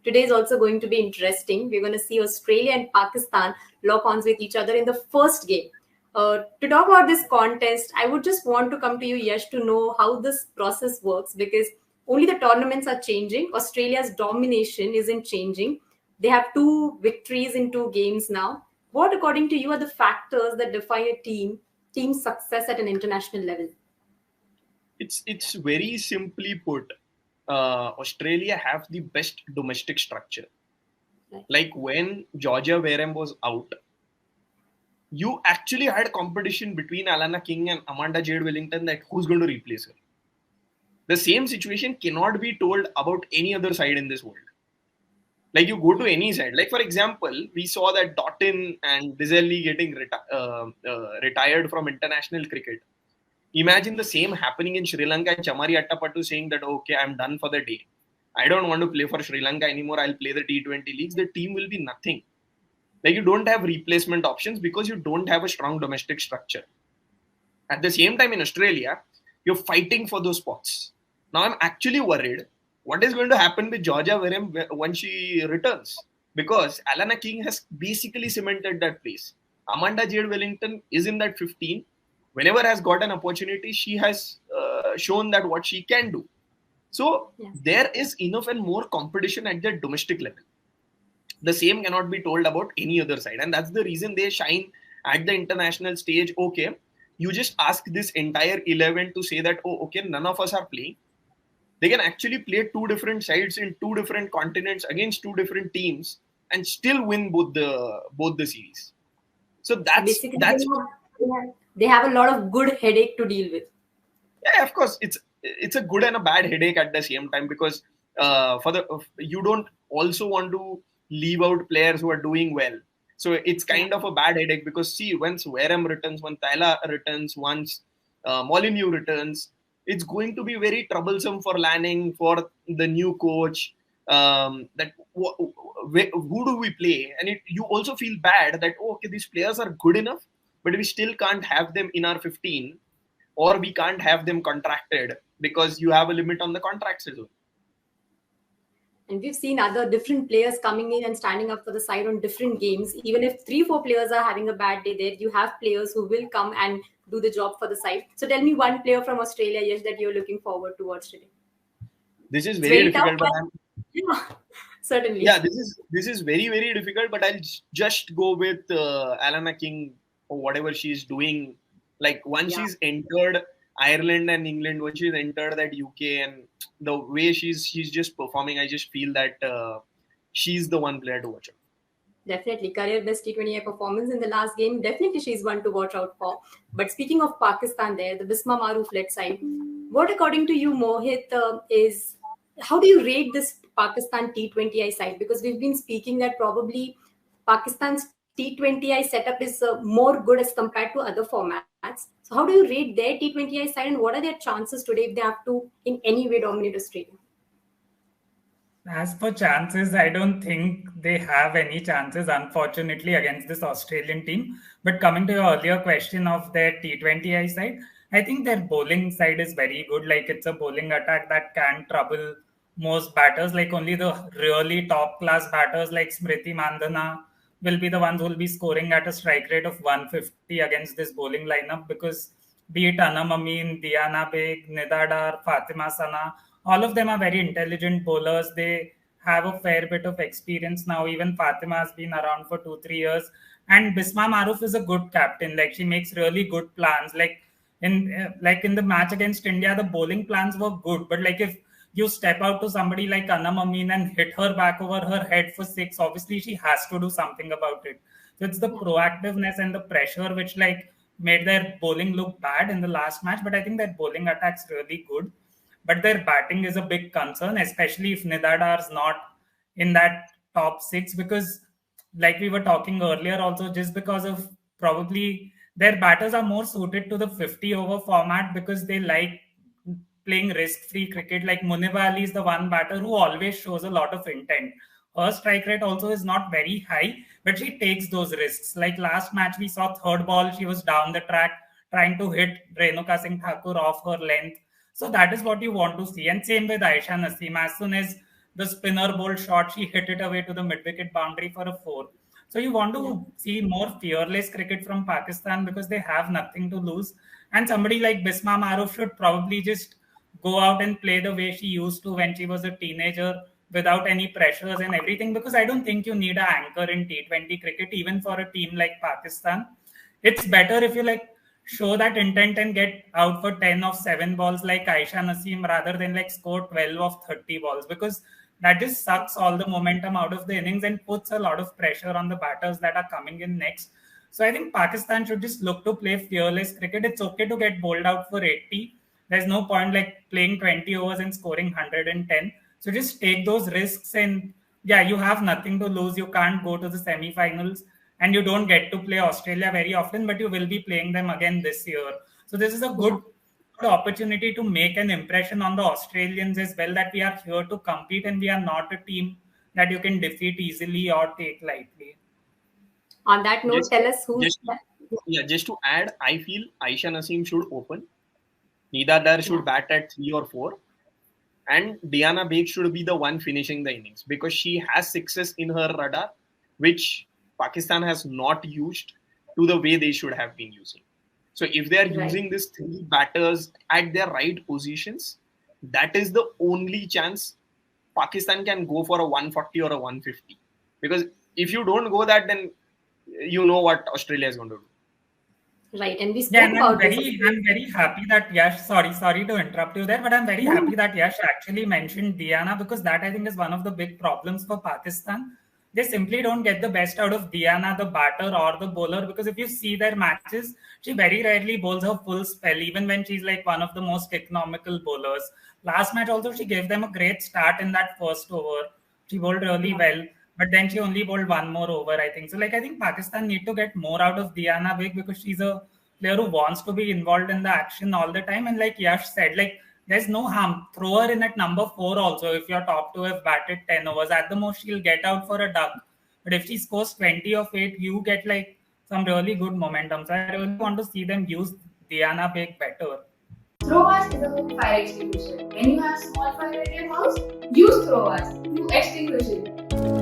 today is also going to be interesting. We're going to see Australia and Pakistan lock arms with each other in the first game. To talk about this contest, I would just want to come to you, Yash, to know how this process works, because only the tournaments are changing. Australia's domination isn't changing. They have 2 victories in 2 games now. What, according to you, are the factors that define a team's success at an international level? It's very simply put. Australia have the best domestic structure. Right. Like when Georgia Wareham was out, you actually had competition between Alana King and Amanda Jade Wellington that who's going to replace her. The same situation cannot be told about any other side in this world. Like you go to any side. Like for example, we saw that Doughton and Dizelli getting retired from international cricket. Imagine the same happening in Sri Lanka and Chamari Attapattu saying that, okay, I'm done for the day. I don't want to play for Sri Lanka anymore. I'll play the T20 leagues. The team will be nothing. Like you don't have replacement options because you don't have a strong domestic structure. At the same time in Australia, you're fighting for those spots. Now I'm actually worried what is going to happen with Georgia Wareham when she returns, because Alana King has basically cemented that place. Amanda Jade Wellington is in that 15. Whenever has got an opportunity, she has shown that what she can do. So there is enough and more competition at the domestic level. The same cannot be told about any other side, and that's the reason they shine at the international stage. Okay, you just ask this entire 11 to say that, oh, okay, none of us are playing. They can actually play 2 different sides in 2 different continents against 2 different teams and still win both the series. So that's they have a lot of good headache to deal with. Yeah, of course, it's a good and a bad headache at the same time, because you don't also want to leave out players who are doing well. So it's kind of a bad headache, because see, once Wareham returns, once Tyler returns, once Molyneux returns, it's going to be very troublesome for Lanning, for the new coach. That who do we play? And you also feel bad that, oh, okay, these players are good enough, but we still can't have them in our 15, or we can't have them contracted because you have a limit on the contracts as well. And we've seen other different players coming in and standing up for the side on different games. Even if 3-4 players are having a bad day there, you have players who will come and do the job for the side. So tell me one player from Australia, Yash, that you're looking forward to watch today. This is very difficult, tough, but certainly. Yeah, this is very, very difficult, but I'll just go with Alana King or whatever she's doing. Like once she's entered Ireland and England, when she's entered that UK, and the way she's just performing, I just feel that she's the one player to watch out. Definitely. Career best T20I performance in the last game. Definitely she's one to watch out for. But speaking of Pakistan there, the Bisma Maroof-led side, what according to you, Mohit, is how do you rate this Pakistan T20I side? Because we've been speaking that probably Pakistan's T20I setup is more good as compared to other formats. So how do you rate their T20I side, and what are their chances today if they have to in any way dominate Australia? As for chances, I don't think they have any chances, unfortunately, against this Australian team. But coming to your earlier question of their T20I side, I think their bowling side is very good. Like it's a bowling attack that can trouble most batters. Like only the really top class batters like Smriti Mandhana will be the ones who will be scoring at a strike rate of 150 against this bowling lineup, because be it Anam Amin, Diana Beg, Nida Dar, Fatima Sana, all of them are very intelligent bowlers. They have a fair bit of experience now. Even Fatima has been around for 2-3 years. And Bisma Maroof is a good captain. Like she makes really good plans. Like in the match against India, the bowling plans were good. But like if you step out to somebody like Anam Amin and hit her back over her head for 6, obviously she has to do something about it. So it's the proactiveness and the pressure which like made their bowling look bad in the last match. But I think their bowling attack's really good. But their batting is a big concern, especially if Nida Dar is not in that top 6, because like we were talking earlier also, just because of probably their batters are more suited to the 50 over format because they like playing risk-free cricket. Like Munib Ali is the one batter who always shows a lot of intent. Her strike rate also is not very high, but she takes those risks. Like last match, we saw third ball, she was down the track trying to hit Renuka Singh Thakur off her length. So that is what you want to see. And same with Aisha Naseem. As soon as the spinner bowled shot, she hit it away to the mid-wicket boundary for a 4. So you want to see more fearless cricket from Pakistan because they have nothing to lose. And somebody like Bisma Maroof should probably just go out and play the way she used to when she was a teenager without any pressures and everything, because I don't think you need an anchor in T20 cricket, even for a team like Pakistan. It's better if you like show that intent and get out for 10 of 7 balls like Aisha Naseem rather than like score 12 of 30 balls, because that just sucks all the momentum out of the innings and puts a lot of pressure on the batters that are coming in next. So I think Pakistan should just look to play fearless cricket. It's okay to get bowled out for 80. There's no point like playing 20 overs and scoring 110. So just take those risks, and yeah, you have nothing to lose. You can't go to the semi-finals and you don't get to play Australia very often, but you will be playing them again this year. So this is a good opportunity to make an impression on the Australians as well, that we are here to compete and we are not a team that you can defeat easily or take lightly. On that note, Just, tell us who's. just to add, I feel Aisha Naseem should open. Nida Dar should bat at 3 or 4. And Diana Baig should be the one finishing the innings because she has sixes in her radar, which Pakistan has not used to the way they should have been using. So if they are using these 3 batters at their right positions, that is the only chance Pakistan can go for a 140 or a 150. Because if you don't go that, then you know what Australia is going to do. Right, and we spoke and about I'm very happy that Yash, sorry to interrupt you there, but I'm very happy that Yash actually mentioned Diana, because that I think is one of the big problems for Pakistan. They simply don't get the best out of Diana, the batter or the bowler, because if you see their matches, she very rarely bowls her full spell, even when she's like one of the most economical bowlers. Last match also, she gave them a great start in that first over. She bowled really well, but then she only bowled one more over, I think. So like I think Pakistan need to get more out of Diana Baig, because she's a player who wants to be involved in the action all the time. And like Yash said, like there's no harm. Throw her in at number 4 also. If your top 2 have batted 10 overs, at the most she'll get out for a duck. But if she scores 20 of 8, you get like some really good momentum. So I really want to see them use Diana Baig better. Throwers is a home fire extinguisher. When you have small fire at your house, use Throwers to extinguish it.